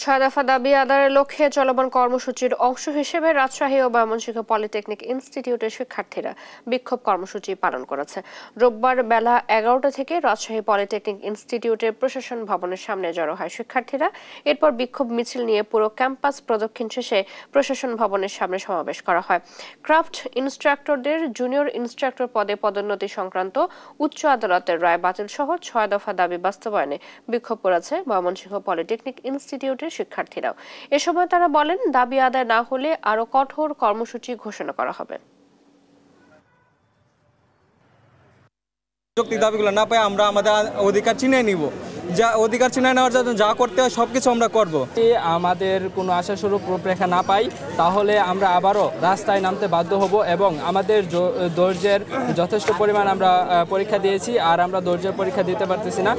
ছয় দফা দাবি আদায়ের লক্ষ্যে চলমান কর্মসূচির অংশ হিসেবে রাজশাহী ও ময়মনসিংহ পলিটেকনিক ইনস্টিটিউটের শিক্ষার্থীরা বিক্ষোভ কর্মসূচি পালন করেছে। রোববার বেলা 11টা থেকে রাজশাহী পলিটেকনিক ইনস্টিটিউটের প্রশাসন ভবনের সামনে জড়ো হয় শিক্ষার্থীরা। এরপর বিক্ষোভ মিছিল নিয়ে পুরো ক্যাম্পাস প্রদক্ষিণ শেষে প্রশাসন ভবনের সামনে সমাবেশ করা হয়। ক্রাফট ইনস্ট্রাক্টরদের জুনিয়র ইনস্ট্রাক্টর পদে পদোন্নতি সংক্রান্ত উচ্চ আদালতের রায় বাতিল সহ 6 দফা দাবি বাস্তবায়নে বিক্ষোভ করেছে ময়মনসিংহ পলিটেকনিক ইনস্টিটিউটের শিক্ষার্থীরাও। এ সময় তারা বলেন, দাবি আদায় না হলে আরো কঠোর কর্মসূচি ঘোষণা করা হবে। যৌক্তিক দাবিগুলো না পাই আমরা আমাদের অধিকার ছিনিয়ে নিব। যা অধিকার ছিনিয়ে নেওয়ার জন্য যা করতে হয় সবকিছু আমরা করব। আমাদের কোনো আশাস্বরূপ রূপরেখা না পাই তাহলে আমরা আবারও রাস্তায় নামতে বাধ্য হব এবং আমাদের ধৈর্যের যথেষ্ট পরিমাণ আমরা পরীক্ষা দিয়েছি, আর আমরা ধৈর্যের পরীক্ষা দিতে পারতেছি না।